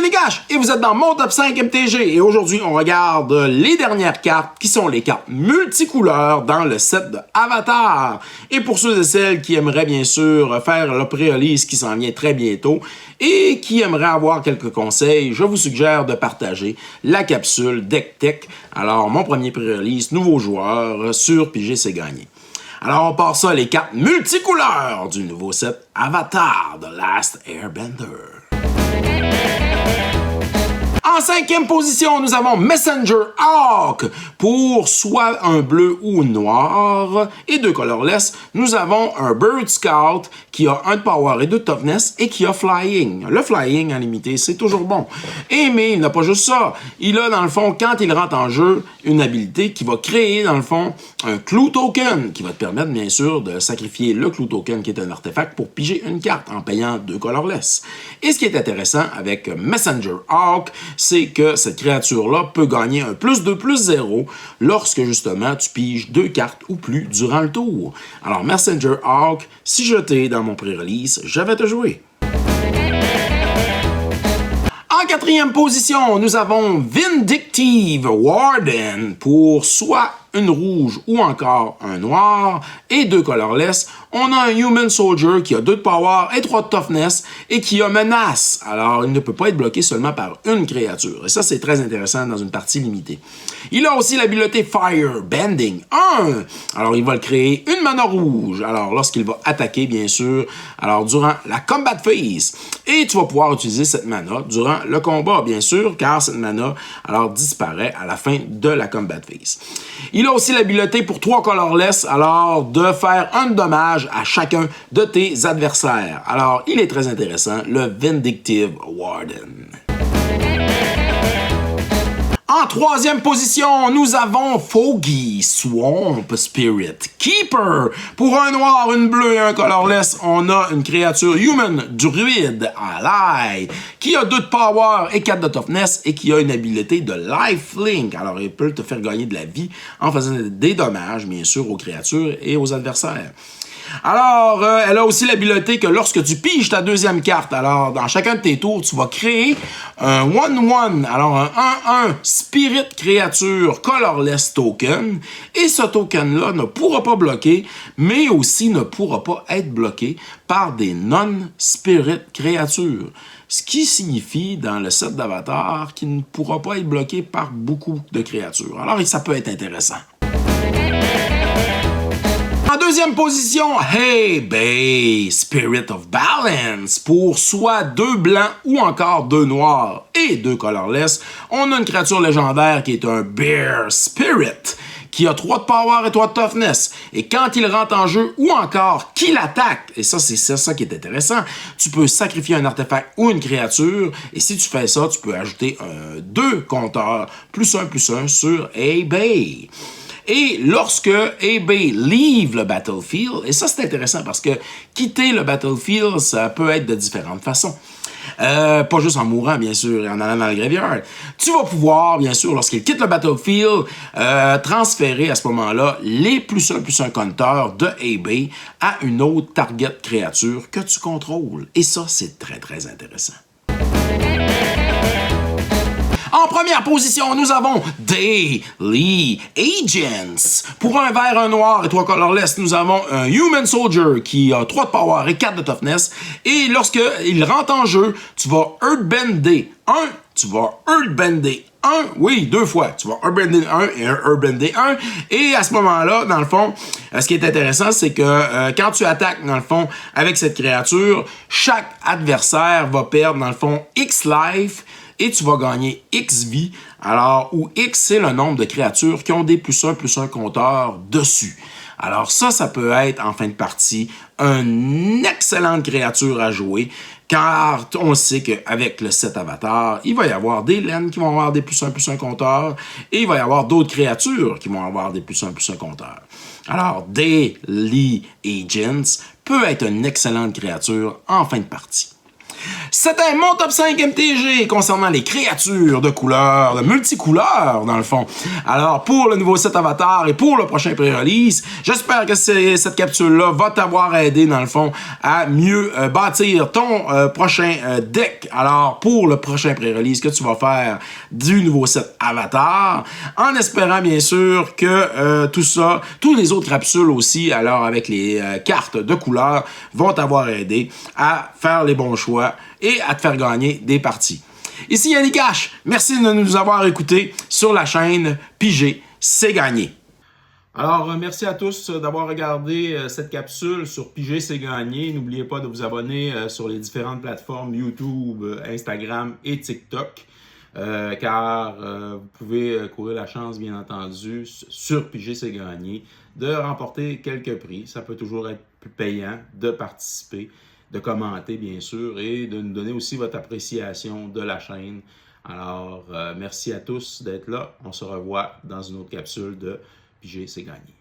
Candy Cash et vous êtes dans mon top 5 MTG. Et aujourd'hui, on regarde les dernières cartes qui sont les cartes multicouleurs dans le set de Avatar. Et pour ceux et celles qui aimeraient bien sûr faire le pré-release qui s'en vient très bientôt et qui aimeraient avoir quelques conseils, je vous suggère de partager la capsule Deck Tech. Alors, mon premier pré-release, nouveau joueur sur Pigé c'est gagné. Alors, on part ça les cartes multicouleurs du nouveau set Avatar The Last Airbender. En cinquième position, nous avons Messenger Hawk pour soit un bleu ou noir. Et deux colorless, nous avons un Bird Scout qui a 1 de power et 2 de toughness et qui a flying. Le flying en limité, c'est toujours bon. Mais il n'a pas juste ça. Il a dans le fond, quand il rentre en jeu, une habilité qui va créer dans le fond un Clue Token qui va te permettre bien sûr de sacrifier le Clue Token qui est un artefact pour piger une carte en payant 2 colorless. Et ce qui est intéressant avec Messenger Hawk, c'est que cette créature-là peut gagner un +2/+0 lorsque justement tu piges 2 cartes ou plus durant le tour. Alors Messenger Hawk, si je t'ai dans mon pré-release, je vais te jouer. En quatrième position, nous avons Vindictive Warden pour soit une rouge ou encore un noir et 2 colorless. On a un Human Soldier qui a 2 de power et 3 de toughness et qui a menace. Alors, il ne peut pas être bloqué seulement par une créature. Et ça, c'est très intéressant dans une partie limitée. Il a aussi l'habileté Fire Bending 1. Alors, il va le créer une mana rouge. Alors, lorsqu'il va attaquer, bien sûr, alors durant la combat phase. Et tu vas pouvoir utiliser cette mana durant le combat, bien sûr, car cette mana, alors, disparaît à la fin de la combat phase. Il a aussi l'habileté pour 3 colorless, alors de faire un dommage à chacun de tes adversaires. Alors, il est très intéressant, le Vindictive Warden. En troisième position, nous avons Foggy Swamp Spirit Keeper. Pour un noir, une bleue et un colorless, on a une créature human druide ally qui a 2 de power et 4 de toughness et qui a une habilité de lifelink. Alors, il peut te faire gagner de la vie en faisant des dommages, bien sûr, aux créatures et aux adversaires. Alors, elle a aussi l'habileté que lorsque tu piges ta deuxième carte, alors dans chacun de tes tours, tu vas créer un 1/1, alors un 1/1 Spirit Créature Colorless Token, et ce token-là ne pourra pas bloquer, mais aussi ne pourra pas être bloqué par des non-Spirit Créatures. Ce qui signifie, dans le set d'Avatar, qu'il ne pourra pas être bloqué par beaucoup de créatures. Alors, ça peut être intéressant. En deuxième position, Hey Bay, Spirit of Balance. Pour soit 2 blancs ou encore 2 noirs et 2 colorless, on a une créature légendaire qui est un Bear Spirit, qui a 3 de power et 3 de toughness. Et quand il rentre en jeu ou encore qu'il attaque, et ça c'est ça qui est intéressant, tu peux sacrifier un artefact ou une créature, et si tu fais ça, tu peux ajouter 2 compteurs, +1/+1 sur Hey Bay. Et lorsque eBay leave le battlefield, et ça c'est intéressant parce que quitter le battlefield, ça peut être de différentes façons. Pas juste en mourant, bien sûr, et en allant dans le graveyard. Tu vas pouvoir, bien sûr, lorsqu'il quitte le battlefield, transférer à ce moment-là les +1/+1 compteurs de eBay à une autre target créature que tu contrôles. Et ça, c'est très, très intéressant. En première position, nous avons Daily Agents. Pour un vert, un noir et 3 colorless, nous avons un Human Soldier qui a 3 de power et 4 de toughness. Et lorsqu'il rentre en jeu, tu vas Earthbender 1, tu vas Earthbender 1, oui, 2 fois. Tu vas Earthbender 1 et Earthbender 1. Et à ce moment-là, dans le fond, ce qui est intéressant, c'est que quand tu attaques, dans le fond, avec cette créature, chaque adversaire va perdre, dans le fond, X life. Et tu vas gagner X vie, alors où X, c'est le nombre de créatures qui ont des +1/+1 compteurs dessus. Alors ça peut être, en fin de partie, une excellente créature à jouer, car on sait qu'avec le set Avatar, il va y avoir des laines qui vont avoir des +1/+1 compteurs, et il va y avoir d'autres créatures qui vont avoir des +1/+1 compteurs. Alors, Daily Agents peut être une excellente créature en fin de partie. C'était mon top 5 MTG concernant les créatures de couleurs, de multicouleurs dans le fond. Alors pour le nouveau set Avatar et pour le prochain pré-release, j'espère que cette capsule-là va t'avoir aidé dans le fond à mieux bâtir ton prochain deck. Alors pour le prochain pré-release que tu vas faire du nouveau set Avatar, en espérant bien sûr que tout ça, tous les autres capsules aussi, alors avec les cartes de couleurs, vont t'avoir aidé à faire les bons choix et à te faire gagner des parties. Ici Yannick H, merci de nous avoir écoutés sur la chaîne Piger, c'est gagné. Alors, merci à tous d'avoir regardé cette capsule sur Piger, c'est gagné. N'oubliez pas de vous abonner sur les différentes plateformes YouTube, Instagram et TikTok. Car vous pouvez courir la chance, bien entendu, sur Piger, c'est gagné, de remporter quelques prix. Ça peut toujours être plus payant de participer, de commenter, bien sûr, et de nous donner aussi votre appréciation de la chaîne. Alors, merci à tous d'être là. On se revoit dans une autre capsule de Piger, c'est gagné.